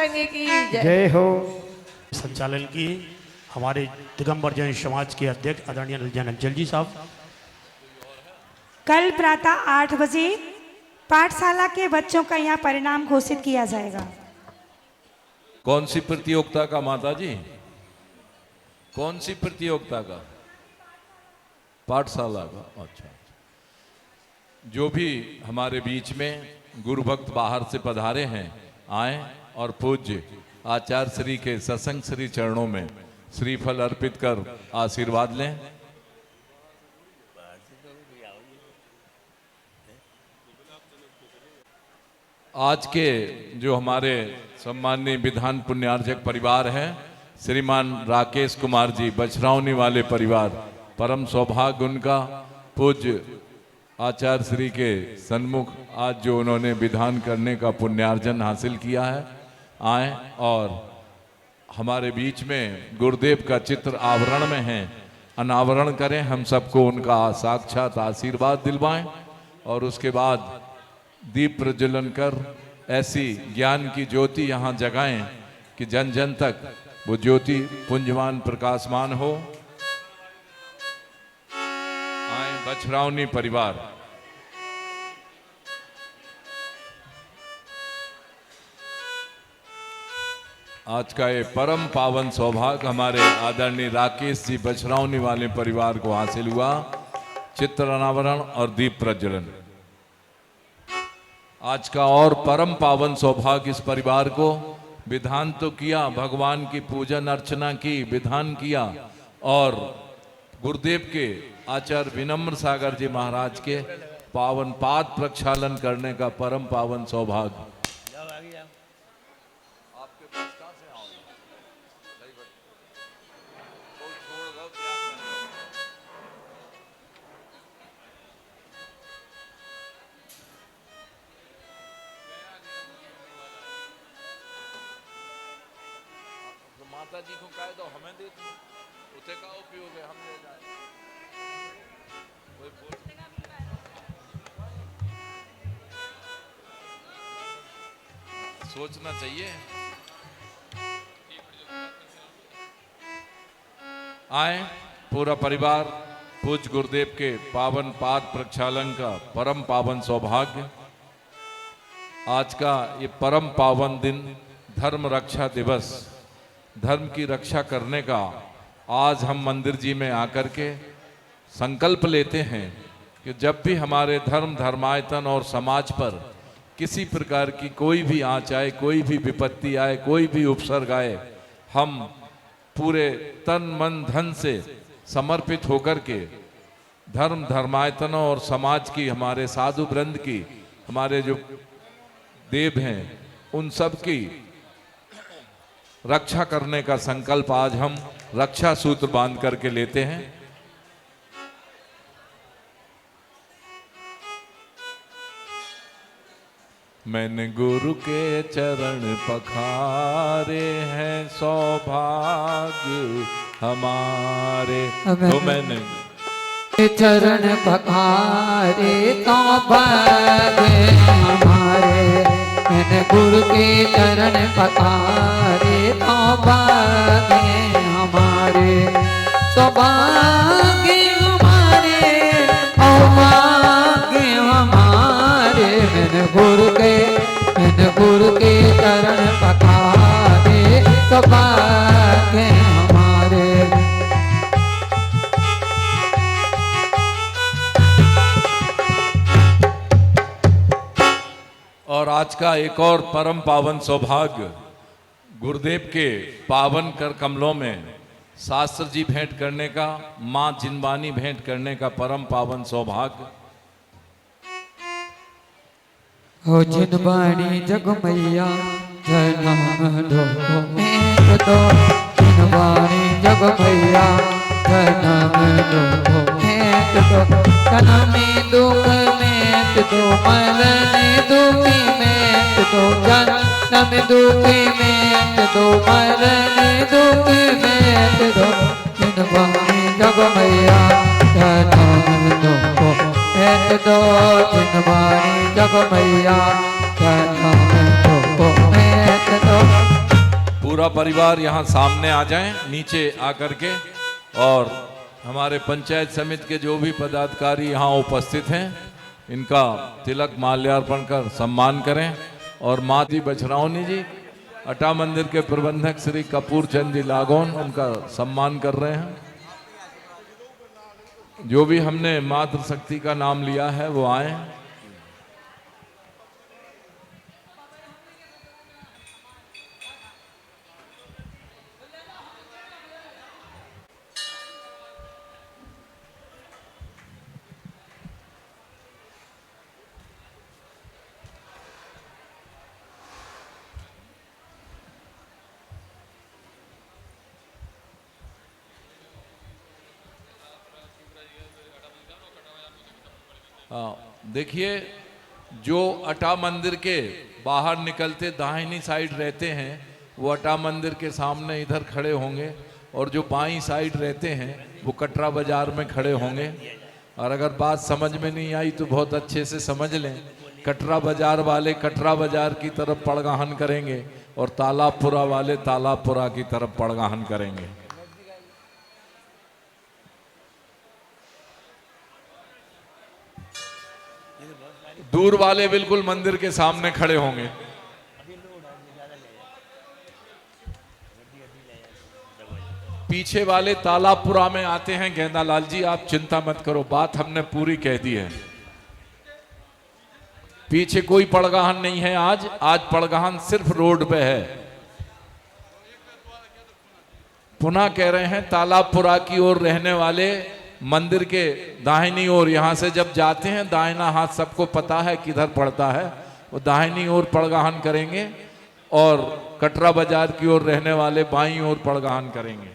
संघ की जय हो। संचालन की हमारे दिगंबर जैन समाज के अध्यक्ष आदरणीय नलजन अंचल जी साहब। कल प्रातः 8 बजे पाठशाला के बच्चों का यहाँ परिणाम घोषित किया जाएगा। कौन सी प्रतियोगिता का माता जी? कौन सी प्रतियोगिता का? पाठशाला का। अच्छा, जो भी हमारे बीच में गुरु भक्त बाहर से पधारे हैं आए और पूज्य आचार्य श्री के सत्संग श्री चरणों में श्रीफल अर्पित कर आशीर्वाद लें। आज के जो हमारे सम्माननीय विधान पुण्यार्जक परिवार है, श्रीमान राकेश कुमार जी बछरावनी वाले परिवार, परम सौभाग्य उनका पूज्य आचार्य श्री के सन्मुख आज जो उन्होंने विधान करने का पुण्यार्जन हासिल किया है, आए और हमारे बीच में गुरुदेव का चित्र आवरण में है, अनावरण करें, हम सबको उनका साक्षात आशीर्वाद दिलवाएं और उसके बाद दीप प्रज्वलन कर ऐसी ज्ञान की ज्योति यहाँ जगाएं कि जन जन तक वो ज्योति पुंजवान प्रकाशमान हो। आए बछरावनी परिवार। आज का ये परम पावन सौभाग्य हमारे आदरणीय राकेश जी बछरावनी वाले परिवार को हासिल हुआ, चित्र अनावरण और दीप प्रज्वलन। आज का और परम पावन सौभाग्य इस परिवार को, विधान तो किया, भगवान की पूजन अर्चना की, विधान किया और गुरुदेव के आचार्य विनम्र सागर जी महाराज के पावन पाद प्रक्षालन करने का परम पावन सौभाग्य। माता जी को कह दो हमें दे दो, उसे का उपयोग है, हम ले जाए। सोचना चाहिए। आए पूरा परिवार पूज्य गुरुदेव के पावन पाद प्रक्षालन का परम पावन सौभाग्य। आज का ये परम पावन दिन, धर्म रक्षा दिवस, धर्म की रक्षा करने का आज हम मंदिर जी में आकर के संकल्प लेते हैं कि जब भी हमारे धर्म धर्मायतन और समाज पर किसी प्रकार की कोई भी आँच आए, कोई भी विपत्ति आए, कोई भी उपसर्ग आए, हम पूरे तन मन धन से समर्पित होकर के धर्म धर्मायतनों और समाज की, हमारे साधु वृंद की, हमारे जो देव हैं उन सब की रक्षा करने का संकल्प आज हम रक्षा सूत्र बांध करके लेते हैं। मैंने गुरु के चरण पखारे हैं, सौभाग्य हमारे। तो मैंने चरण पखारे तो भाग्य हमारे, मैंने गुरु के चरण पखारे तो भाग्य हमारे, सौभाग्य हमारे, सौभाग्य हमारे, मैंने गुरु के चरण पखारे तो भाग्य हमारे। और आज का एक और परम पावन सौभाग्य, गुरुदेव के पावन कर कमलों में शास्त्र जी भेंट करने का, माँ जिनवानी भेंट करने का परम पावन सौभाग्य। हो जिनवानी जग मैया जन्म दो भेंट दो, जिनवानी जग मैया जन्म दो भेंट दो, जन्म में दुख मेट दो, मरण दुखी मेट दो, जन्म दुखी मेट दो, मरण दुखी मेट दो, जिनवानी जग मैया जन्म दो भेंट दो, जिनवानी जग मैया जन्म दो भेंट दो। पूरा परिवार यहाँ सामने आ जाएं, नीचे आकर के, और हमारे पंचायत समिति के जो भी पदाधिकारी यहाँ उपस्थित हैं इनका तिलक माल्यार्पण कर सम्मान करें। और माती बछरावनी जी, अटा मंदिर के प्रबंधक श्री कपूर चंद जी लागोन, उनका सम्मान कर रहे हैं। जो भी हमने मातृशक्ति का नाम लिया है वो आए। देखिए, जो अटा मंदिर के बाहर निकलते दाहिनी साइड रहते हैं वो अटा मंदिर के सामने इधर खड़े होंगे, और जो बाईं साइड रहते हैं वो कटरा बाजार में खड़े होंगे। और अगर बात समझ में नहीं आई तो बहुत अच्छे से समझ लें, कटरा बाजार वाले कटरा बाजार की तरफ पड़गाहन करेंगे और तालाबपुरा वाले तालाबपुरा की तरफ पड़गाहन करेंगे। दूर वाले बिल्कुल मंदिर के सामने खड़े होंगे। पीछे वाले तालाबपुरा में आते हैं। गेंदालाल जी, आप चिंता मत करो, बात हमने पूरी कह दी है। पीछे कोई पड़गाहन नहीं है। आज पड़गाहन सिर्फ रोड पे है। पुनः कह रहे हैं, तालाबपुरा की ओर रहने वाले मंदिर के दाहिनी ओर, यहां से जब जाते हैं दाहिना हाथ सबको पता है किधर पड़ता है, वो दाहिनी ओर पड़गाहन करेंगे, और कटरा बाजार की ओर रहने वाले बाईं ओर पड़गाहन करेंगे।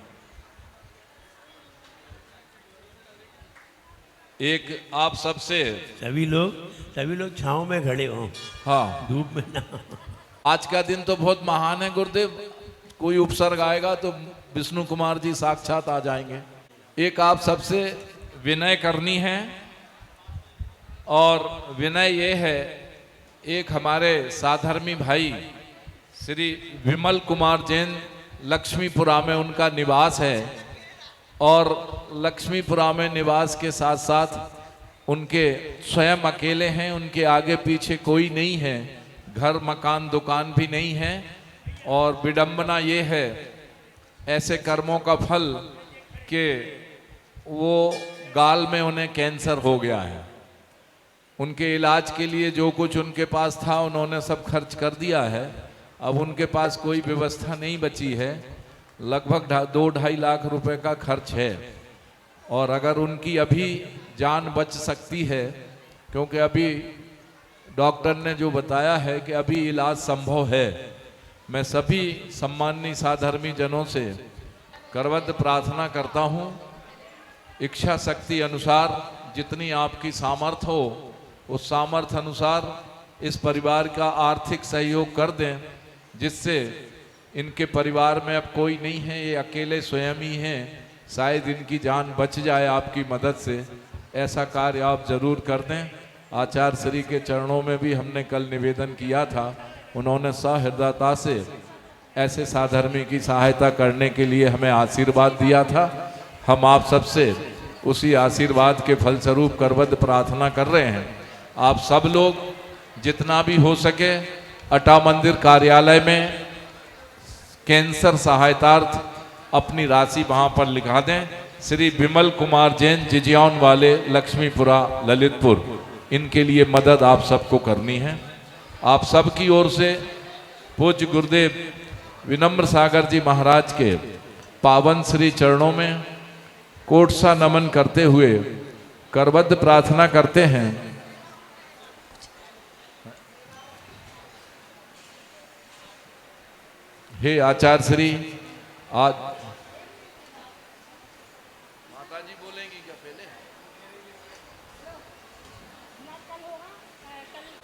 एक आप सबसे सभी लोग छांव में खड़े हों, हाँ, धूप में ना। आज का दिन तो बहुत महान है गुरुदेव। कोई उपसर्ग आएगा तो विष्णु कुमार जी साक्षात आ जाएंगे। एक आप सबसे विनय करनी है, और विनय ये है, एक हमारे साधर्मी भाई श्री विमल कुमार जैन लक्ष्मीपुरा में उनका निवास है, और लक्ष्मीपुरा में निवास के साथ साथ उनके स्वयं अकेले हैं, उनके आगे पीछे कोई नहीं है, घर मकान दुकान भी नहीं है। और विडंबना ये है ऐसे कर्मों का फल कि वो गाल में उन्हें कैंसर हो गया है। उनके इलाज के लिए जो कुछ उनके पास था उन्होंने सब खर्च कर दिया है। अब उनके पास कोई व्यवस्था नहीं बची है। लगभग 2-2.5 लाख रुपए का खर्च है, और अगर उनकी अभी जान बच सकती है, क्योंकि अभी डॉक्टर ने जो बताया है कि अभी इलाज संभव है। मैं सभी सम्माननीय साधर्मी जनों से करवत प्रार्थना करता हूँ, इच्छा शक्ति अनुसार जितनी आपकी सामर्थ्य हो उस सामर्थ्य अनुसार इस परिवार का आर्थिक सहयोग कर दें, जिससे इनके परिवार में अब कोई नहीं है, ये अकेले स्वयं ही हैं, शायद इनकी जान बच जाए आपकी मदद से। ऐसा कार्य आप जरूर कर दें। आचार्य श्री के चरणों में भी हमने कल निवेदन किया था, उन्होंने सहृदयता से ऐसे साधर्मी की सहायता करने के लिए हमें आशीर्वाद दिया था। हम आप सबसे उसी आशीर्वाद के फलस्वरूप करवत प्रार्थना कर रहे हैं। आप सब लोग जितना भी हो सके अटा मंदिर कार्यालय में कैंसर सहायतार्थ अपनी राशि वहाँ पर लिखा दें। श्री विमल कुमार जैन जिजियान वाले लक्ष्मीपुरा ललितपुर, इनके लिए मदद आप सबको करनी है। आप सब की ओर से पूज्य गुरुदेव विनम्र सागर जी महाराज के पावन श्री चरणों में कोट सा नमन करते हुए करबद्ध प्रार्थना करते हैं। हे आचार्य श्री, आज माता जी बोलेंगी क्या पहले?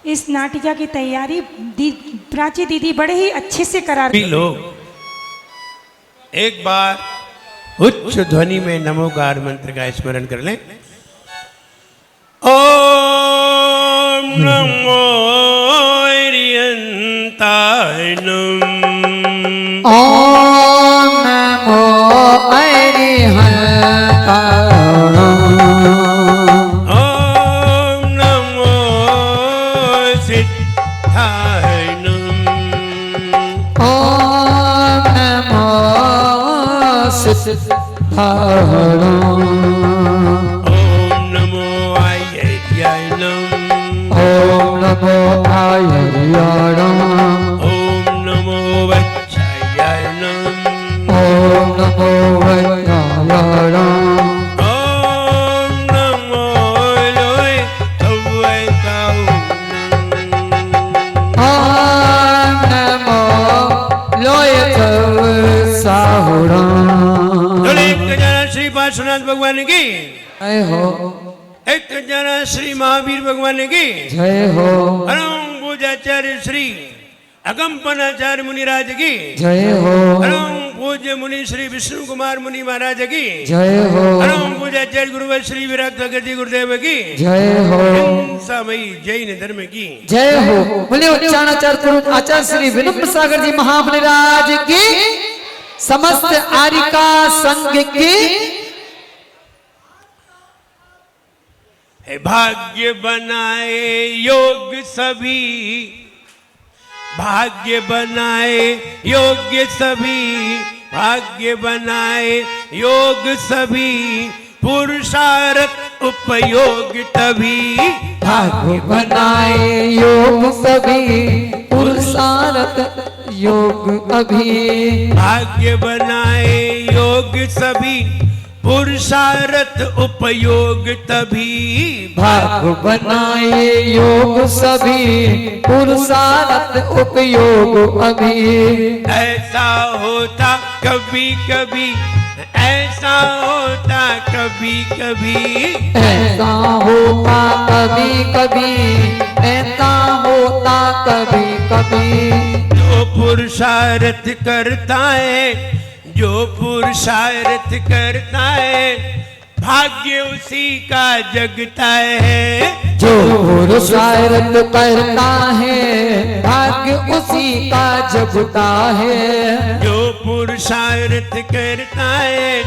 इस नाटिका की तैयारी प्राची दीदी बड़े ही अच्छे से करा रही। सभी लोग एक बार उच्च ध्वनि में नमोकार मंत्र का स्मरण कर लें। ओम नमो हरियंताय नमः। ओम नमो अरिहंताणं ओम नमो सिद्धायनम ओम नमो सिद्धाणं ओम नमो आयर्यायनम ओम नमो आयर्याणं ओम नमो वच्छायनम ओम नमो वैयाणं ओम नमो लोय तवै ओम नमो लोयतव साहुणं एक जना श्री पार्श्वनाथ भगवान की, जय हो एक जना श्री महावीर भगवान की, जय हो परम पूज्याचार्य श्री अगम्पनाचार्य मुनिराज की, जय हो परम पूज्य मुनि श्री विष्णु कुमार मुनि महाराज की, जय हो परम पूज्याचार्य गुरुवर श्री विराट गति गुरुदेव की, जय हो समयी जैन धर्म की। जय हो बोले उच्चारणाचार्य पुरुष आचार्य श्री विनम्र सागर जी महामुनिराज की, समस्त आरिका संघ की। हे भाग्य बनाए योग सभी, भाग्य बनाए योग्य सभी, भाग्य बनाए योग सभी, पुरुषार्थ उपयोग तभी। भाग्य बनाए योग सभी, पुरुषार्थ योग अभी। भाग्य बनाए योग सभी, पुरुषार्थ उपयोग तभी। भाग्य बनाए योग सभी, पुरुषार्थ उपयोग अभी। ऐसा होता कभी कभी, ऐसा होता कभी कभी, ऐसा होता कभी कभी, ऐसा होता कभी कभी। जो पुरुषार्थ करता है, जो पुरुषार्थ करता है, भाग्य उसी का जगता है। जो पुरुषार्थ करता है, भाग्य उसी का जगता है। जो पुरुषार्थ करता है,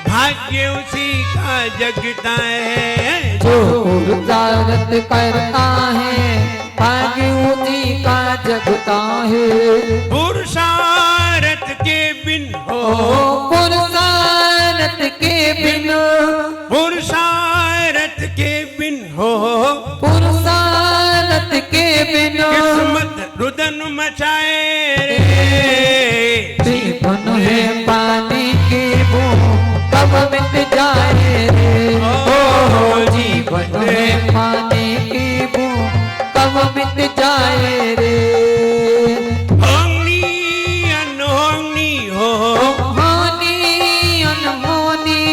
भाग्य उसी का जगता है। जो पुरुषार्थ करता है, भाग्य उसी का जगता है। पुरुषार्थ के बिन हो, पुरुषार्थ के बिन, पुरुषार्थ के बिन हो, पुरुषार्थ के बिन किस्मत रुदन मचाए रे। जीवन है पानी की बूंद कब मिट जाए रे। ओ जीवन है पानी की बूंद कब मिट जाए रे। होंगी अनहोंगी हो, होनी अनहोनी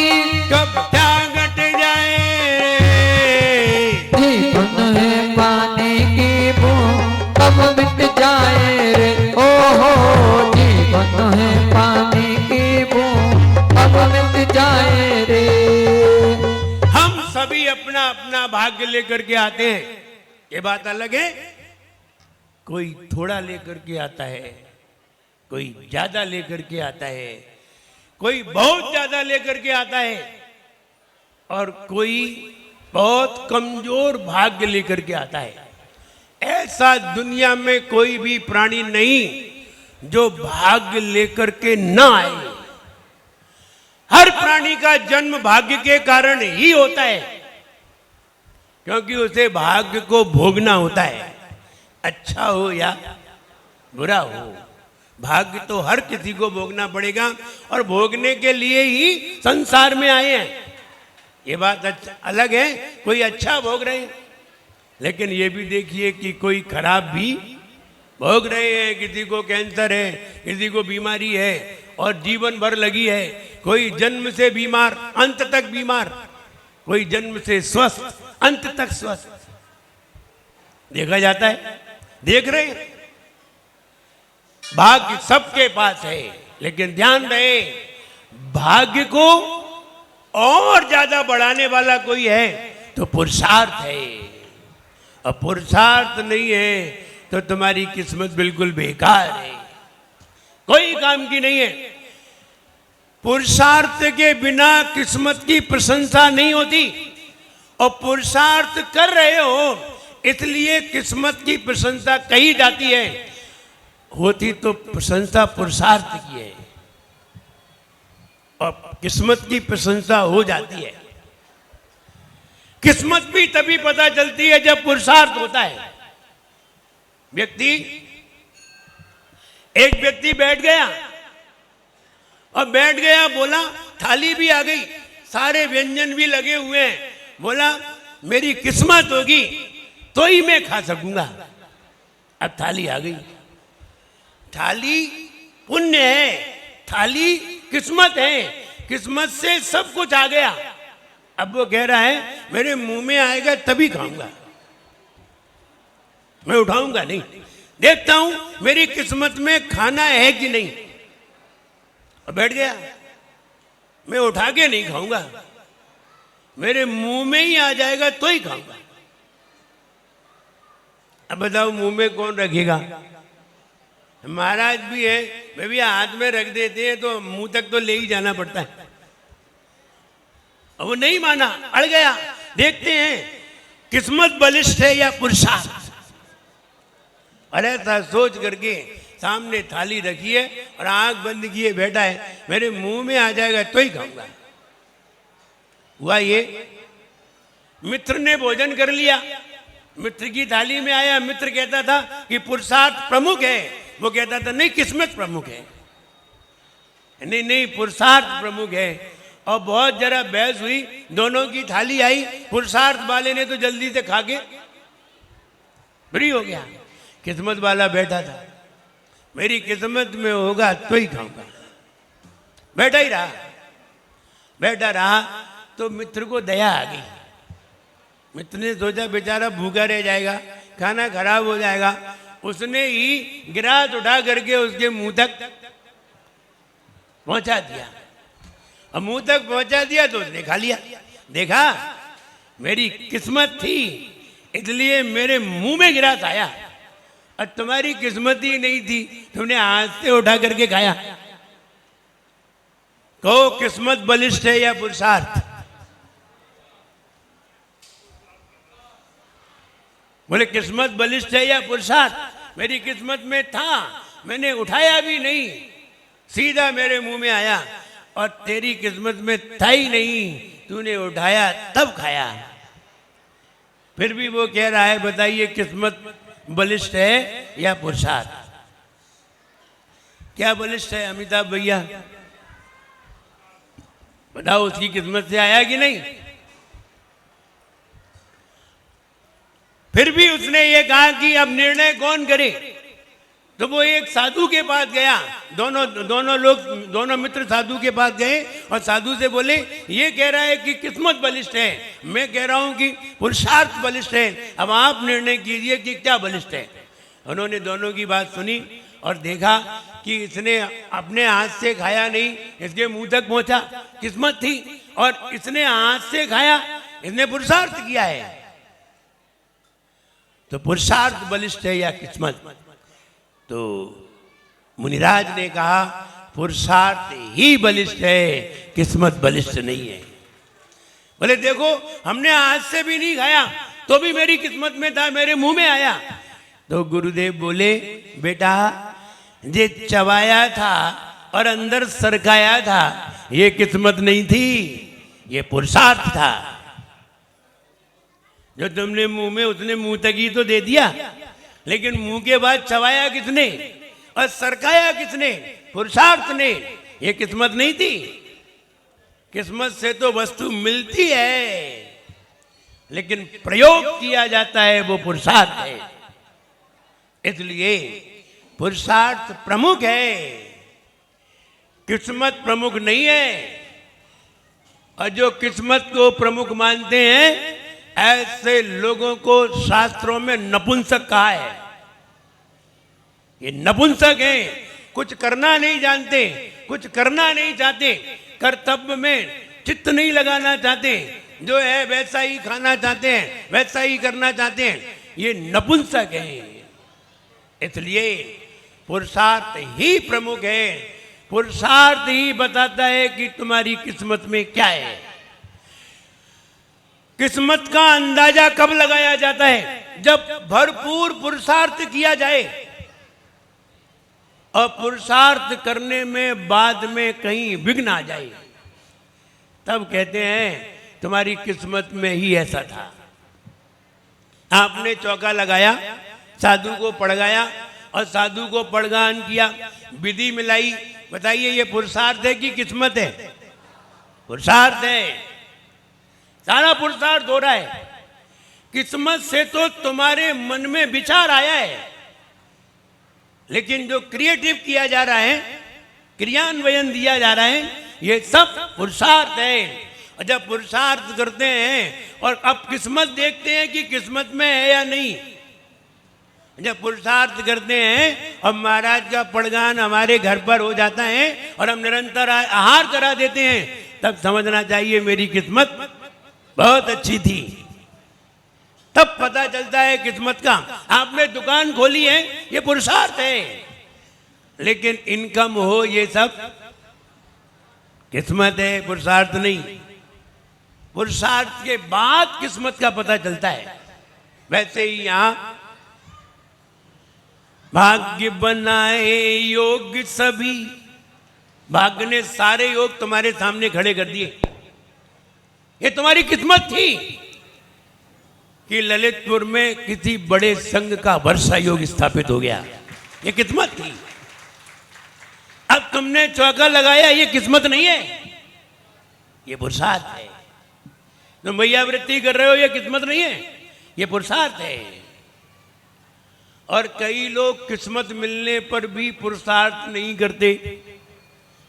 कब क्या घट जाए रे। जीवन है पानी की बूंद कब मिट जाए रे। ओ हो जीवन है पानी की बूंद कब मिट जाए रे। हम सभी अपना अपना भाग्य लेकर के आते हैं, ये बात अलग है। कोई थोड़ा लेकर के आता है, कोई ज्यादा लेकर के आता है, कोई बहुत ज्यादा लेकर के आता है, और कोई बहुत कमजोर भाग्य लेकर के आता है। ऐसा दुनिया में कोई भी प्राणी नहीं जो भाग्य लेकर के ना आए। हर प्राणी का जन्म भाग्य के कारण ही होता है, क्योंकि उसे भाग्य को भोगना होता है, अच्छा हो या बुरा हो। भाग्य तो हर किसी को भोगना पड़ेगा, और भोगने के लिए ही संसार में आए हैं। ये बात अलग है, कोई अच्छा भोग रहे हैं, लेकिन ये भी देखिए कि कोई खराब भी भोग रहे हैं। किसी को कैंसर है, किसी को बीमारी है और जीवन भर लगी है। कोई जन्म से बीमार अंत तक बीमार, कोई जन्म से स्वस्थ अंत तक स्वस्थ देखा जाता है। देख रहे हैं, भाग्य सबके पास है, लेकिन ध्यान रहे भाग्य को और ज्यादा बढ़ाने वाला कोई है तो पुरुषार्थ है, और पुरुषार्थ नहीं है तो तुम्हारी किस्मत बिल्कुल बेकार है। कोई काम की नहीं है। पुरुषार्थ के बिना किस्मत की प्रशंसा नहीं होती, और पुरुषार्थ कर रहे हो इसलिए किस्मत की प्रशंसा कही जाती है। होती तो प्रशंसा पुरुषार्थ की है और किस्मत की प्रशंसा हो जाती है। किस्मत भी तभी पता चलती है जब पुरुषार्थ होता है। एक व्यक्ति बैठ गया और बैठ गया, बोला थाली भी आ गई, सारे व्यंजन भी लगे हुए हैं, बोला मेरी किस्मत होगी तो ही मैं खा सकूंगा। अब थाली आ गई, थाली पुण्य है, थाली किस्मत है, किस्मत से सब कुछ आ गया। अब वो कह रहा है मेरे मुंह में आएगा तभी खाऊंगा, मैं उठाऊंगा नहीं, देखता हूं मेरी किस्मत में खाना है कि नहीं। और बैठ गया, मैं उठा के नहीं खाऊंगा, मेरे मुंह में ही आ जाएगा तो ही खाऊंगा। अब बताओ मुंह में कौन रखेगा? महाराज भी है, वे भी हाथ में रख देते हैं तो मुंह तक तो ले ही जाना पड़ता है। और वो नहीं माना, अड़ गया। देखते हैं किस्मत बलिष्ठ है या पुरुषार्थ। और ऐसा सोच करके सामने थाली रखी है और आंख बंद किए बैठा है, मेरे मुंह में आ जाएगा तो ही खाऊंगा। हुआ ये, मित्र ने भोजन कर लिया, मित्र की थाली में आया, मित्र कहता था कि पुरुषार्थ प्रमुख है, वो कहता था नहीं किस्मत प्रमुख है। नहीं नहीं, पुरुषार्थ प्रमुख है। और बहुत जरा बहस हुई, दोनों की थाली आई, पुरुषार्थ वाले ने तो जल्दी से खा के फ्री हो गया, किस्मत वाला बैठा था, मेरी किस्मत में होगा तो ही खाऊंगा। बैठा ही रहा, बैठा रहा तो मित्र को दया आ गई। मित्र ने सोचा बेचारा भूखा रह जाएगा, खाना खराब हो जाएगा, उसने ही गिलास उठा करके उसके मुंह तक पहुंचा दिया। और मुंह तक पहुंचा दिया तो उसने खा लिया। देखा मेरी किस्मत थी इसलिए मेरे मुंह में गिलास आया, और तुम्हारी किस्मत ही नहीं थी, तुमने हाथ से उठा करके खाया। कहो किस्मत बलिष्ठ है या पुरुषार्थ? बोले किस्मत बलिष्ठ है या पुरुषार्थ? मेरी किस्मत में था, मैंने उठाया भी नहीं, सीधा मेरे मुंह में आया। और तेरी किस्मत में था ही नहीं, तूने उठाया तब खाया। फिर भी वो कह रहा है बताइए किस्मत बलिष्ठ है या पुरुषार्थ? क्या बलिष्ठ है अमिताभ भैया? बताओ, उसकी किस्मत से आया कि नहीं? फिर भी उसने ये कहा कि अब निर्णय कौन करे। तो वो एक साधु के पास गया, दोनों मित्र साधु के पास गए और साधु से बोले ये कह रहा है कि किस्मत बलिष्ठ है, मैं कह रहा हूं कि पुरुषार्थ बलिष्ठ है, अब आप निर्णय कीजिए कि क्या बलिष्ठ है। उन्होंने दोनों की बात सुनी और देखा कि इसने अपने हाथ से खाया नहीं, इसके मुंह तक पहुंचा, किस्मत थी, और इसने हाथ से खाया, इसने पुरुषार्थ किया है। तो पुरुषार्थ बलिष्ठ है या किस्मत? तो मुनिराज ने कहा पुरुषार्थ ही बलिष्ठ है, किस्मत बलिष्ठ नहीं है। बोले देखो हमने हाथ से भी नहीं खाया तो भी मेरी किस्मत में था, मेरे मुंह में आया। तो गुरुदेव बोले बेटा, ये चबाया था और अंदर सरकाया था, ये किस्मत नहीं थी, ये पुरुषार्थ था। जो तुमने मुंह में, उसने मुंह तक ही तो दे दिया, लेकिन मुंह के बाद चबाया किसने और सरकाया किसने? पुरुषार्थ ने। ये किस्मत नहीं थी। किस्मत से तो वस्तु मिलती है, लेकिन प्रयोग किया जाता है वो पुरुषार्थ है। इसलिए पुरुषार्थ प्रमुख है, किस्मत प्रमुख नहीं है। और जो किस्मत को प्रमुख मानते हैं ऐसे लोगों को शास्त्रों में नपुंसक कहा है। ये नपुंसक हैं, कुछ करना नहीं जानते, कुछ करना नहीं चाहते, कर्तव्य में चित्त नहीं लगाना चाहते, जो है वैसा ही खाना चाहते हैं, वैसा ही करना चाहते हैं, ये नपुंसक हैं। इसलिए पुरुषार्थ ही प्रमुख है। पुरुषार्थ ही बताता है कि तुम्हारी किस्मत में क्या है। किस्मत का अंदाजा कब लगाया जाता है? जब भरपूर पुरुषार्थ किया जाए और पुरुषार्थ करने में बाद में कहीं विघ्न आ जाए, तब कहते हैं तुम्हारी किस्मत में ही ऐसा था। आपने चौका लगाया, साधु को पड़गाया और साधु को पड़गान किया, विधि मिलाई, बताइए ये पुरुषार्थ है कि किस्मत है? पुरुषार्थ है। सारा पुरुषार्थ हो रहा है। किस्मत से तो तुम्हारे मन में विचार आया है, लेकिन जो क्रिएटिव किया जा रहा है, क्रियान्वयन दिया जा रहा है, ये सब पुरुषार्थ है। और जब पुरुषार्थ करते हैं और अब किस्मत देखते हैं कि किस्मत में है या नहीं, जब पुरुषार्थ करते हैं और महाराज का पड़गान हमारे घर पर हो जाता है और हम निरंतर आहार करा देते हैं, तब समझना चाहिए मेरी किस्मत बहुत अच्छी थी। तब पता चलता है किस्मत का। आपने दुकान खोली है, ये पुरुषार्थ है, लेकिन इनकम हो ये सब किस्मत है, पुरुषार्थ नहीं। पुरुषार्थ के बाद किस्मत का पता चलता है। वैसे ही यहां भाग्य बनाए योग सभी, भाग्य ने सारे योग तुम्हारे सामने खड़े कर दिए। ये तुम्हारी किस्मत थी कि ललितपुर में किसी बड़े संघ का वर्षा योग स्थापित हो गया, ये किस्मत थी। अब तुमने चौका लगाया, ये किस्मत नहीं है, ये पुरुषार्थ है। तुम भैया वृत्ति कर रहे हो, ये किस्मत नहीं है, ये पुरुषार्थ है। और कई लोग किस्मत मिलने पर भी पुरुषार्थ नहीं करते,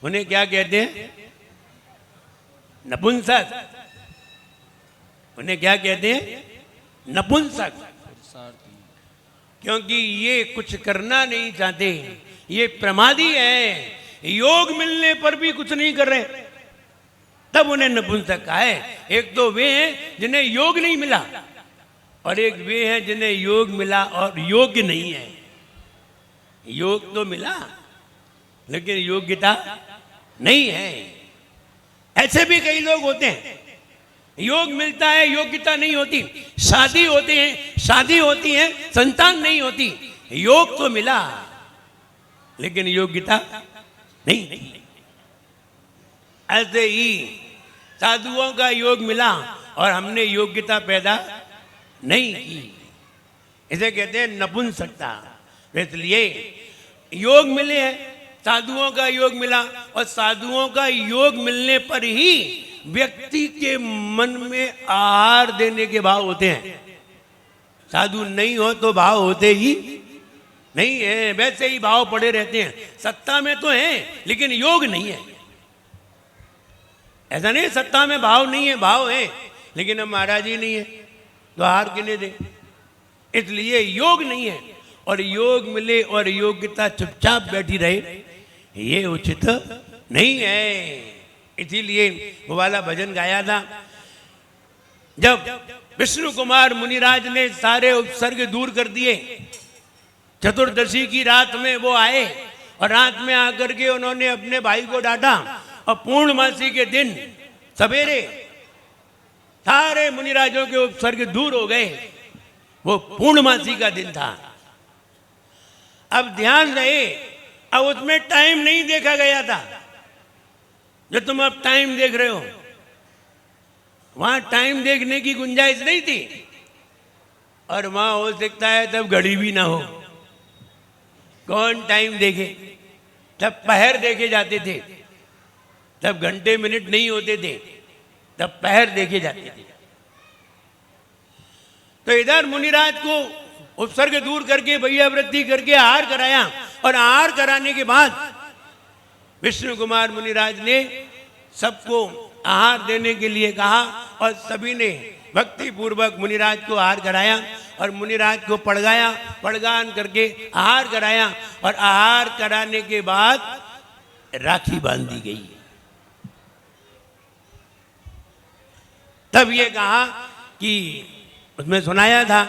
उन्हें क्या कहते हैं? नपुंसक। उन्हें क्या कहते हैं? नपुंसक। क्योंकि ये कुछ करना नहीं चाहते, ये प्रमादी है। योग मिलने पर भी कुछ नहीं कर रहे, तब उन्हें नपुंसक कहा है। एक तो वे हैं जिन्हें योग नहीं मिला, और एक वे हैं जिन्हें योग मिला और योग्य नहीं है। योग तो मिला लेकिन योग्यता नहीं है। ऐसे भी कई लोग होते हैं, योग मिलता है, योग्यता नहीं होती। शादी होती है, संतान नहीं होती। योग तो मिला लेकिन योग्यता नहीं। ऐसे ही साधुओं का योग मिला और हमने योग्यता पैदा नहीं की, इसे कहते हैं नपुंसकता। इसलिए योग मिले हैं, साधुओं का योग मिला, और साधुओं का योग मिलने पर ही व्यक्ति के मन में आहार देने के भाव होते हैं। साधु नहीं हो तो भाव होते ही नहीं है, वैसे ही भाव पड़े रहते हैं। सत्ता में तो है लेकिन योग नहीं है। ऐसा नहीं सत्ता में भाव नहीं है, भाव है, लेकिन हम महाराज ही नहीं है तो आहार किन्हें दे। इसलिए योग नहीं है, और योग मिले और योग्यता चुपचाप बैठी रहे, ये उचित नहीं है। इसीलिए वो वाला भजन गाया था, जब विष्णु कुमार मुनिराज ने सारे उपसर्ग दूर कर दिए, चतुर्दशी की रात में वो आए और रात में आकर के उन्होंने अपने भाई को डांटा, और पूर्णमासी के दिन सवेरे सारे मुनिराजों के उपसर्ग दूर हो गए। वो पूर्णमासी का दिन था। अब ध्यान रहे, अब उसमें टाइम नहीं देखा गया था जो तुम अब टाइम देख रहे हो। वहां टाइम देखने की गुंजाइश नहीं थी, और वहां हो सकता है तब घड़ी भी ना हो। कौन टाइम देखे? तब पहर देखे जाते थे, तब घंटे मिनट नहीं होते थे, तब पहर देखे जाते थे। तो इधर मुनिराज को उपसर्ग दूर करके भैया वृत्ति करके आहार कराया, और आहार कराने के बाद विष्णु कुमार मुनिराज ने सबको आहार देने के लिए कहा, और सभी ने भक्ति पूर्वक मुनिराज को आहार कराया, और मुनिराज को पड़गाया, पड़गान करके आहार कराया, और आहार कराने के बाद राखी बांधी गई। तब ये कहा कि उसमें सुनाया था,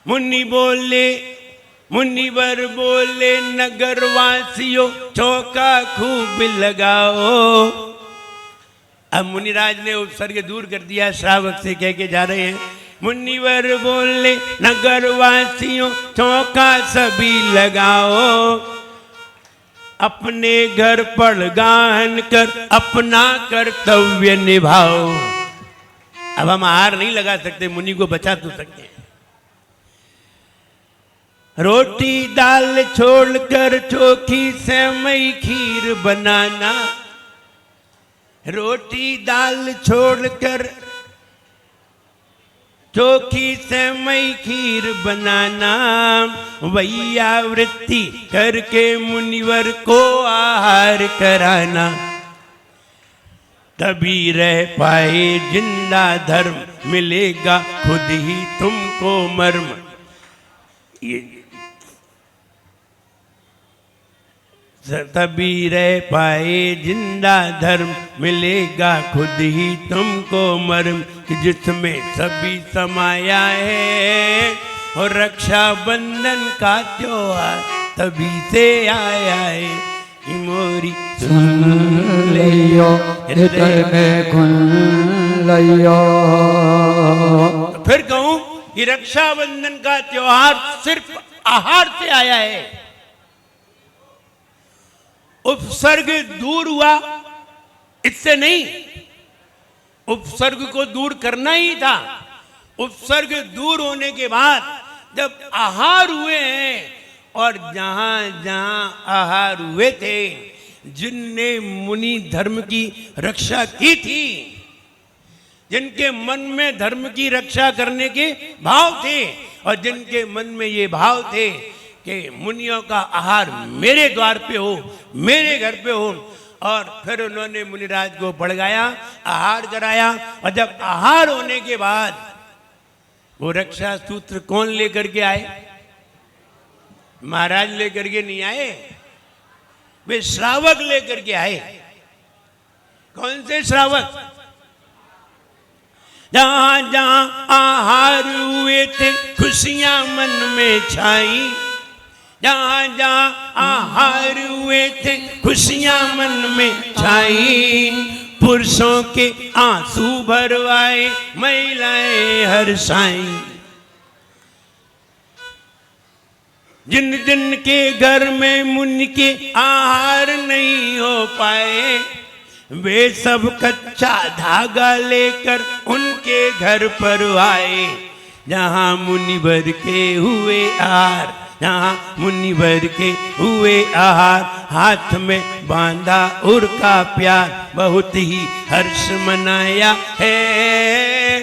मुन्नी बोले मुनिवर बोले नगर वासियों चौका खूब लगाओ। अब मुनिराज ने उपसर्ग दूर कर दिया, श्रावक से कह के जा रहे हैं, मुनिवर बोले नगर वासियों चौका सभी लगाओ, अपने घर पर गान कर अपना कर्तव्य निभाओ। अब हम हार नहीं लगा सकते, मुनि को बचा तो सकते हैं। रोटी दाल छोड़कर चोखी सेवई खीर बनाना, रोटी दाल छोड़कर चोखी सेवई खीर बनाना, वैयावृत्ति करके मुनिवर को आहार कराना, तभी रह पाए जिंदा धर्म, मिलेगा खुद ही तुमको मर्म। ये तभी रह पाए जिंदा धर्म, मिलेगा खुद ही तुमको मर्म, कि जिसमें सभी समाया है, और रक्षा बंधन का त्योहार तभी से आया है, कि मोरी सुन लियो हृदय में खुल लियो। फिर कहूं कि रक्षाबंधन का त्योहार सिर्फ आहार से आया है। उपसर्ग दूर हुआ इससे नहीं, उपसर्ग को दूर करना ही था। उपसर्ग दूर होने के बाद जब आहार हुए हैं, और जहां जहां आहार हुए थे, जिनने मुनि धर्म की रक्षा की थी, जिनके मन में धर्म की रक्षा करने के भाव थे, और जिनके मन में ये भाव थे कि मुनियों का आहार मेरे द्वार पे हो, मेरे घर पे हो, और फिर उन्होंने मुनिराज को बढ़ाया, आहार कराया। और जब आहार होने के बाद वो रक्षा सूत्र कौन लेकर के आए? महाराज लेकर के नहीं आए, वे श्रावक लेकर के आए। कौन से श्रावक? जहां जहां आहार हुए थे खुशियां मन में छाई, जहां जहां आहार हुए थे खुशियां मन में छाई, पुरुषों के आंसू भरवाए महिलाएं हर्षाई। जिन जिन के घर में मुनि के आहार नहीं हो पाए, वे सब कच्चा धागा लेकर उनके घर पर आए। जहां मुनिवर के हुए आहार, जहां मुनिवर के हुए आहार, हाथ में बांधा उर का प्यार, बहुत ही हर्ष मनाया है।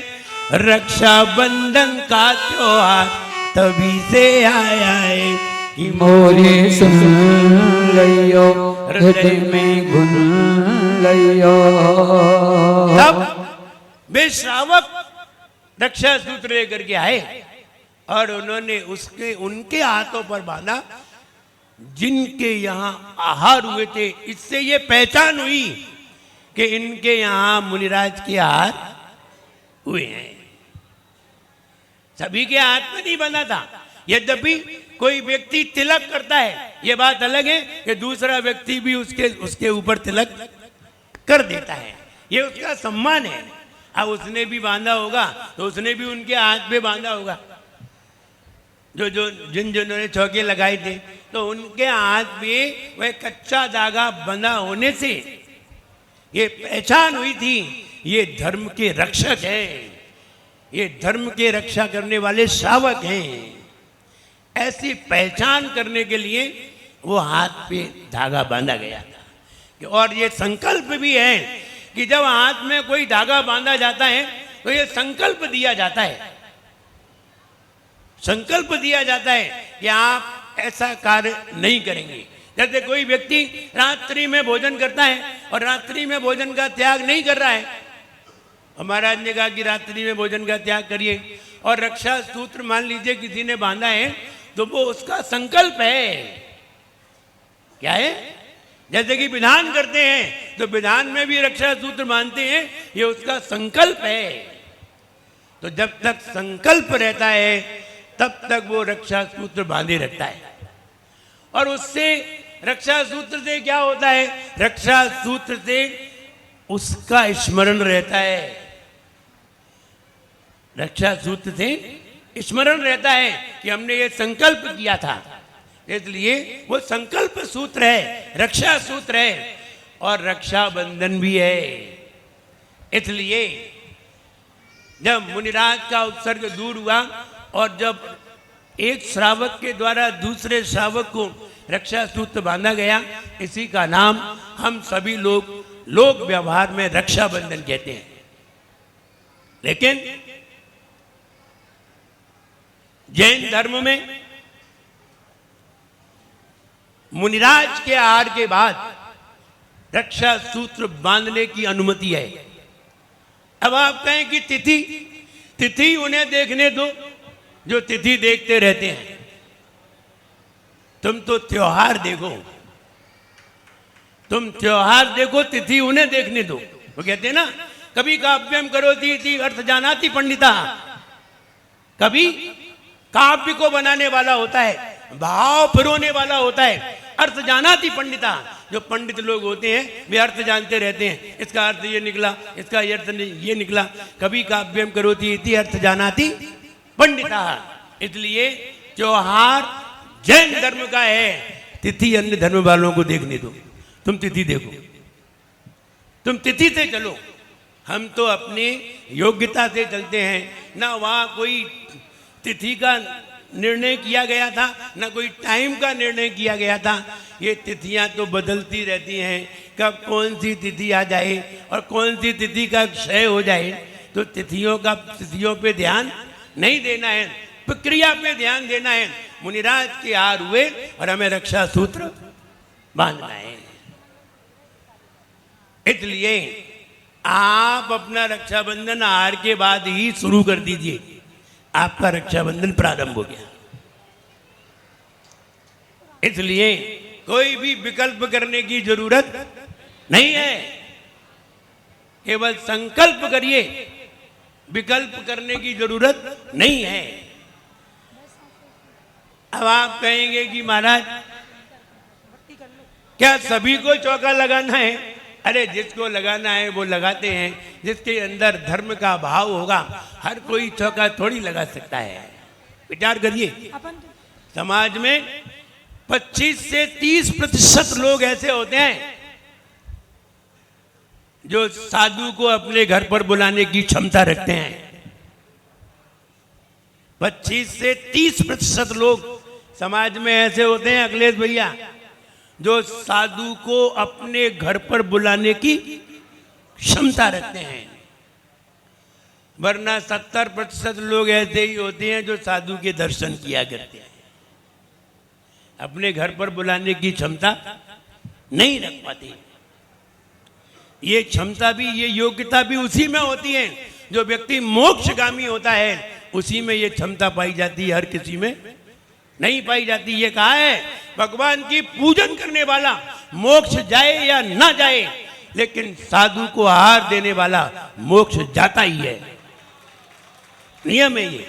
रक्षाबंधन का त्योहार तभी से आया है, कि मोरी सुन लियो हृदय में घुल लियो। तब वे श्रावक रक्षा सूत्र लेकर के आए, और उन्होंने उसके उनके हाथों पर बांधा जिनके यहाँ आहार हुए थे। इससे ये पहचान हुई कि इनके यहाँ मुनिराज के आहार हुए हैं। सभी के हाथ में नहीं बंधा था। यद्यपि कोई व्यक्ति तिलक करता है, ये बात अलग है कि दूसरा व्यक्ति भी उसके ऊपर तिलक कर देता है, ये उसका सम्मान है। अब उसने भी बांधा होगा तो उसने भी उनके हाथ पे बांधा होगा। जिन्होंने चौके लगाए थे, तो उनके हाथ पे वह कच्चा धागा बंधा होने से ये पहचान हुई थी, ये धर्म के रक्षक हैं, ये धर्म के रक्षा करने वाले श्रावक हैं। ऐसी पहचान करने के लिए वो हाथ पे धागा बांधा गया था। और ये संकल्प भी है कि जब हाथ में कोई धागा बांधा जाता है तो ये संकल्प दिया जाता है, संकल्प दिया जाता है कि आप ऐसा कार्य नहीं करेंगे। जैसे कोई व्यक्ति रात्रि में भोजन करता है और रात्रि में भोजन का त्याग नहीं कर रहा है, महाराज ने कहा कि रात्रि में भोजन का त्याग करिए, और रक्षा सूत्र मान लीजिए किसी ने बांधा है, तो वो उसका संकल्प है। क्या है? जैसे कि विधान करते हैं तो विधान में भी रक्षा सूत्र मानते हैं, ये उसका संकल्प है। तो जब तक संकल्प रहता है तब तक वो रक्षा सूत्र बांधे रखता है। और उससे रक्षा सूत्र से क्या होता है? रक्षा सूत्र से उसका स्मरण रहता है। रक्षा सूत्र से स्मरण रहता है कि हमने ये संकल्प किया था, इसलिए वो संकल्प सूत्र है, रक्षा सूत्र है और रक्षा बंधन भी है। इसलिए जब मुनिराज का उत्सर्ग दूर हुआ और जब एक श्रावक के द्वारा दूसरे श्रावक को रक्षा सूत्र बांधा गया, इसी का नाम हम सभी लोग व्यवहार में रक्षाबंधन कहते हैं। लेकिन जैन धर्म में मुनिराज के आहार के बाद रक्षा सूत्र बांधने की अनुमति है। अब आप कहें कि तिथि उन्हें देखने दो जो तिथि देखते रहते हैं, तुम तो त्योहार देखो, तुम त्योहार देखो, तिथि उन्हें देखने दो। वो कहते हैं ना, कभी काव्यम करोति इति अर्थ जानाति पंडिता। कभी काव्य को बनाने वाला होता है, भाव पिरोने वाला होता है, अर्थ जानाति पंडिता। जो पंडित लोग होते हैं वे अर्थ जानते रहते हैं, इसका अर्थ ये निकला, इसका अर्थ ये निकला। कभी काव्यम करोति इति अर्थ जानाति पंडिता। इसलिए त्योहार जैन धर्म का है, तिथि अन्य धर्म वालों को देखने दो। तुम तिथि देखो, तुम तिथि से चलो, हम तो अपनी योग्यता से चलते हैं। ना वहाँ कोई तिथि का निर्णय किया गया था, ना कोई टाइम का निर्णय किया गया था। ये तिथियां तो बदलती रहती हैं, कब कौन सी तिथि आ जाए और कौन सी तिथि का क्षय हो जाए। तो तिथियों पे ध्यान नहीं देना है, प्रक्रिया पे ध्यान देना है। मुनिराज के आहार हुए और हमें रक्षा सूत्र बांधना है। इसलिए आप अपना रक्षाबंधन आहार के बाद ही शुरू कर दीजिए, आपका रक्षाबंधन प्रारंभ हो गया। इसलिए कोई भी विकल्प करने की जरूरत नहीं है, केवल संकल्प करिए, विकल्प करने की जरूरत नहीं है। अब आप कहेंगे कि महाराज क्या सभी को चौका लगाना है? अरे जिसको लगाना है वो लगाते हैं, जिसके अंदर धर्म का भाव होगा हर कोई चौका थोड़ी लगा सकता है। विचार करिए, समाज में 25 से 30% लोग ऐसे होते हैं जो साधु को अपने घर पर बुलाने की क्षमता रखते हैं। 25 से 30% लोग समाज में ऐसे होते हैं अखिलेश भैया, जो साधु को अपने घर पर बुलाने की क्षमता रखते हैं। वरना 70% लोग ऐसे ही होते हैं जो साधु के दर्शन किया करते हैं, अपने घर पर बुलाने की क्षमता नहीं रख पाते। ये क्षमता भी, ये योग्यता भी उसी में होती है जो व्यक्ति मोक्षगामी होता है, उसी में ये क्षमता पाई जाती है, हर किसी में नहीं पाई जाती। ये कहा है भगवान की पूजन करने वाला मोक्ष जाए या ना जाए, लेकिन साधु को आहार देने वाला मोक्ष जाता ही है, नियम है ये।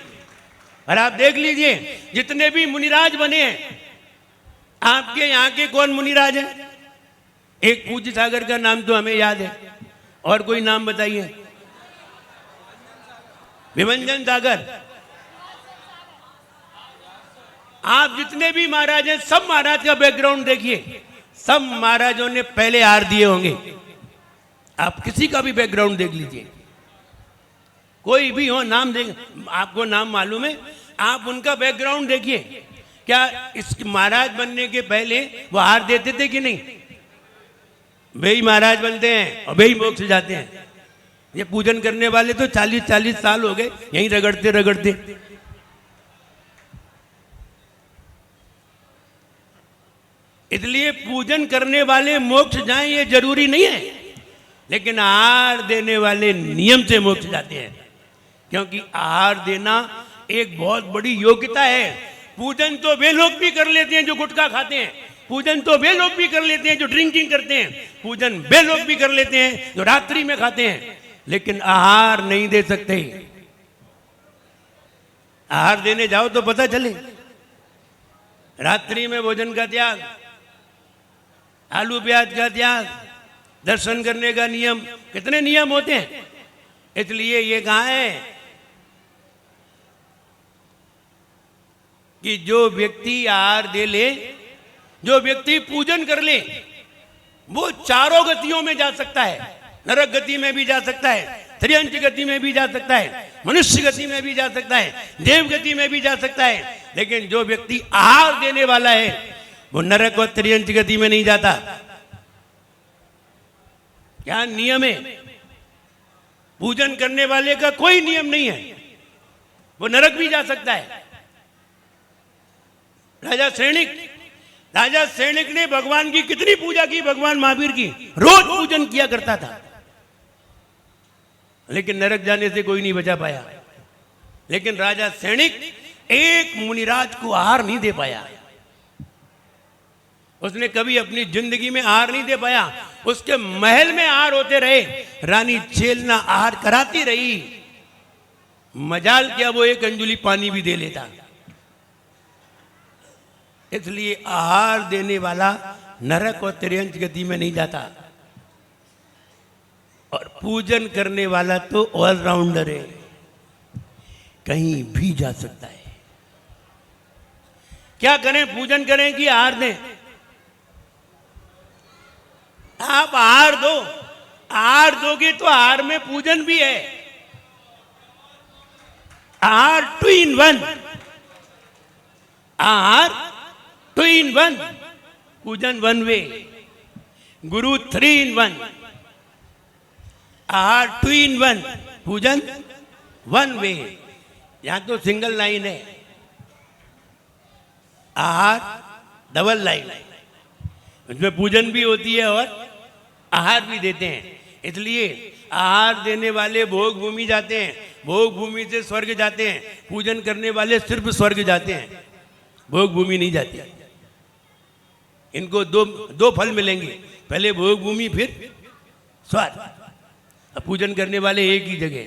और आप देख लीजिए जितने भी मुनिराज बने हैं, आपके यहाँ के कौन मुनिराज है? एक पूज्य सागर का नाम तो हमें याद है, और कोई नाम बताइए। विभंजन सागर। आप जितने भी महाराज हैं, सब महाराज का बैकग्राउंड देखिए, सब महाराजों ने पहले हार दिए होंगे। आप किसी का भी बैकग्राउंड देख लीजिए, कोई भी हो, नाम देख, आपको नाम मालूम है, आप उनका बैकग्राउंड देखिए। क्या इस महाराज बनने के पहले वो हार देते थे कि नहीं? वे ही महाराज बनते हैं और वे ही मोक्ष जाते हैं। ये पूजन करने वाले तो 40-40 साल हो गए यहीं रगड़ते रगड़ते। इसलिए पूजन करने वाले मोक्ष जाएं ये जरूरी नहीं है, लेकिन आहार देने वाले नियम से मोक्ष जाते हैं, क्योंकि आहार देना एक बहुत बड़ी योग्यता है। पूजन तो वे लोग भी कर लेते हैं जो गुटखा खाते हैं, पूजन तो वे लोग भी कर लेते हैं जो ड्रिंकिंग करते हैं, पूजन वे लोग भी कर लेते हैं जो रात्रि में खाते हैं, लेकिन आहार नहीं दे सकते। आहार देने जाओ तो पता चले। रात्रि में भोजन का त्याग, आलू प्याज का त्याग, दर्शन करने का नियम, कितने नियम होते हैं। इसलिए ये कहा है कि जो व्यक्ति आहार दे ले, जो व्यक्ति पूजन कर ले, वो चारों गतियों में जा सकता है। नरक गति में भी जा सकता है, त्रियंच गति में भी जा सकता है, मनुष्य गति में भी जा सकता है, देव गति में भी जा सकता है। लेकिन जो व्यक्ति आहार देने वाला है वो नरक और त्रियंच गति में नहीं जाता। क्या नियम है? पूजन करने वाले का कोई नियम नहीं है, वो नरक भी जा सकता है। राजा सैनिक ने भगवान की कितनी पूजा की, भगवान महावीर की रोज पूजन किया करता था, लेकिन नरक जाने से कोई नहीं बचा पाया। लेकिन राजा सैनिक एक मुनिराज को आहार नहीं दे पाया। उसने कभी अपनी जिंदगी में आहार नहीं दे पाया। उसके महल में आहार होते रहे, रानी छेलना आहार कराती रही, मजाल क्या वो एक अंजुली पानी भी दे लेता। इसलिए आहार देने वाला नरक और त्रियंच गति में नहीं जाता, और पूजन करने वाला तो ऑलराउंडर है, कहीं भी जा सकता है। क्या करें? पूजन करें कि आहार दें? आप आहार दो, आहार दोगे तो आहार में पूजन भी है। आहार 2 in 1, आहार 2 in 1, पूजन 1 वे, गुरु 3 in 1, आहार 2 in 1, पूजन 1 वे। यहां तो सिंगल लाइन है, आहार डबल लाइन, उसमें पूजन भी होती है और आहार भी देते हैं। इसलिए आहार देने वाले भोग भूमि जाते हैं, भोग भूमि से स्वर्ग जाते हैं। पूजन करने वाले सिर्फ स्वर्ग जाते हैं, भोग भूमि नहीं जाती। इनको दो फल मिलेंगे, पहले भोग भूमि फिर स्वर्ग। पूजन करने वाले एक ही जगह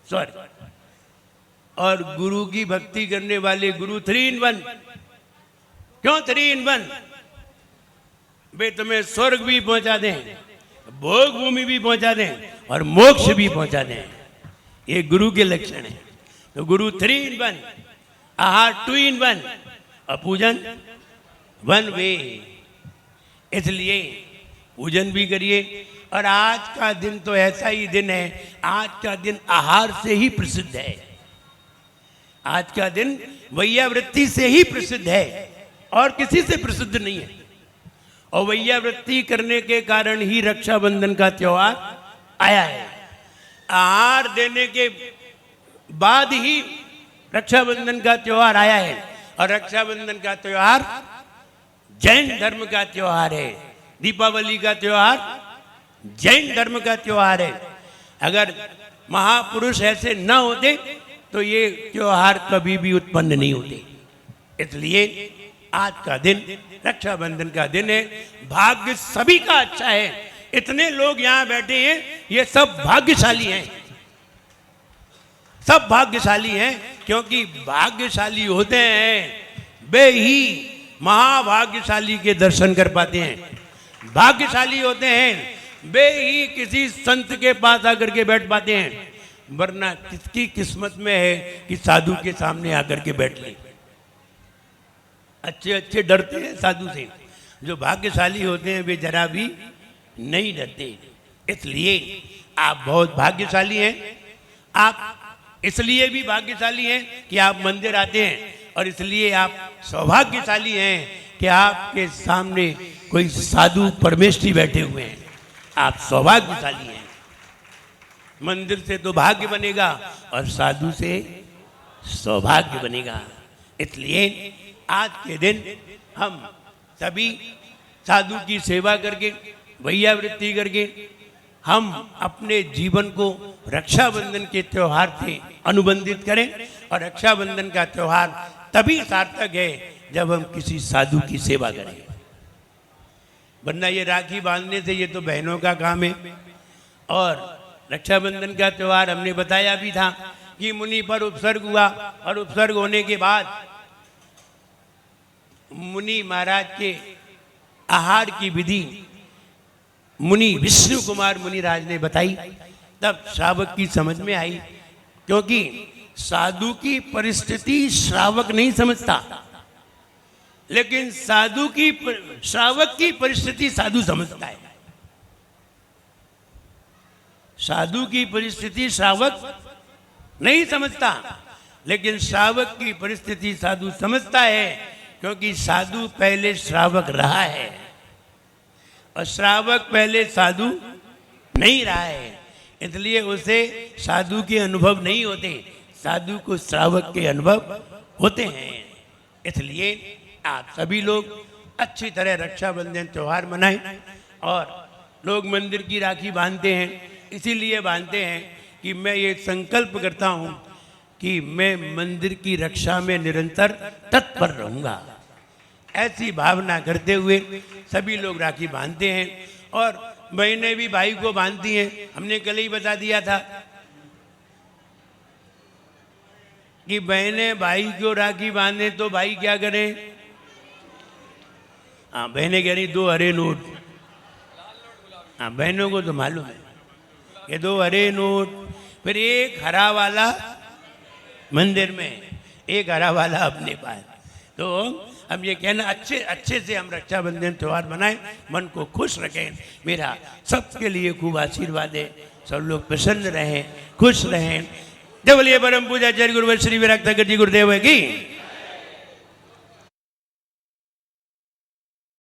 स्वर्ग, और गुरु की भक्ति करने वाले गुरु 3 in 1। क्यों 3 in 1? वे तुम्हें स्वर्ग भी पहुंचा दें, भोग भूमि भी पहुंचा दें और मोक्ष भी पहुंचा दें। ये गुरु के लक्षण है। तो गुरु 3 in 1, आहार 2 in 1 और पूजन 1 वे। इसलिए पूजन भी करिए। और आज का दिन तो ऐसा ही दिन है, आज का दिन आहार से ही प्रसिद्ध है। आज का दिन वैयावृत्ति से ही प्रसिद्ध है और किसी से प्रसिद्ध नहीं है। और वैयावृत्ति करने के कारण ही रक्षाबंधन का त्योहार आया है। आहार देने के बाद ही रक्षाबंधन का त्योहार आया है, और रक्षाबंधन का त्योहार जैन धर्म का त्योहार है। दीपावली का त्योहार जैन धर्म का त्योहार है। अगर महापुरुष ऐसे न होते तो ये त्योहार कभी भी उत्पन्न नहीं होते। इसलिए आज का दिन रक्षाबंधन का दिन है। भाग्य सभी का अच्छा है। इतने लोग यहाँ बैठे हैं, ये सब भाग्यशाली हैं, सब भाग्यशाली हैं। क्योंकि भाग्यशाली होते हैं वे ही महाभाग्यशाली के दर्शन कर पाते हैं। भाग्यशाली होते हैं वे ही किसी संत के पास आकर के बैठ पाते हैं, वरना किसकी किस्मत में है कि साधु के सामने आकर के बैठ ले। अच्छे अच्छे डरते हैं साधु से, जो भाग्यशाली होते हैं वे जरा भी नहीं डरते। इसलिए आप बहुत भाग्यशाली हैं। आप इसलिए भी भाग्यशाली हैं कि आप मंदिर आते हैं, और इसलिए आप सौभाग्यशाली हैं कि आपके सामने कोई साधु परमेष्ठी बैठे हुए हैं। आप सौभाग्यशाली हैं। मंदिर से तो भाग्य बनेगा और साधु से सौभाग्य बनेगा। इसलिए आज के दिन हम सभी साधु की सेवा करके, वैयावृत्ति करके, हम अपने जीवन को रक्षाबंधन के त्योहार से अनुबंधित करें। और रक्षाबंधन का त्योहार तभी सार्थक है जब हम किसी साधु की सेवा करें, वरना ये राखी बांधने से ये तो बहनों का काम है। और रक्षाबंधन का त्योहार हमने बताया भी था कि मुनि पर उपसर्ग हुआ और उपसर्ग होने के बाद मुनि महाराज के आहार की विधि मुनि विष्णु कुमार मुनिराज ने बताई, तब श्रावक की समझ में आई। क्योंकि साधु की परिस्थिति श्रावक नहीं समझता, लेकिन श्रावक की परिस्थिति साधु समझता है। साधु की परिस्थिति श्रावक नहीं समझता, लेकिन श्रावक की परिस्थिति साधु समझता है, क्योंकि साधु पहले श्रावक रहा है और श्रावक पहले साधु नहीं रहा है, इसलिए उसे साधु के अनुभव नहीं होते, साधु को श्रावक के अनुभव होते हैं। इसलिए आप सभी लोग अच्छी तरह रक्षाबंधन त्यौहार मनाएं। और लोग मंदिर की राखी बांधते हैं, इसीलिए बांधते हैं कि मैं ये संकल्प करता हूँ कि मैं मंदिर की रक्षा में निरंतर तत्पर रहूँगा। ऐसी भावना करते हुए सभी लोग राखी बांधते हैं और बहनें भी भाई को बांधती हैं। हमने कल ही बता दिया था कि बहनें भाई को राखी बांधे तो भाई क्या करें। हाँ, बहनें कह रही 2 हरे नोट। हाँ, बहनों को तो मालूम है कि 2 हरे नोट, फिर एक हरा वाला मंदिर में, एक हरा वाला अपने पास। तो हम ये कहना अच्छे से हम रक्षाबंधन त्यौहार मनाएं, मन को खुश रखें। मेरा सबके लिए खूब आशीर्वाद है, सब लोग प्रसन्न रहें, खुश रहें। जय बोलिए परम पूज्य आचार्य गुरुवर श्री विराट ठाकुर जी गुरुदेव की।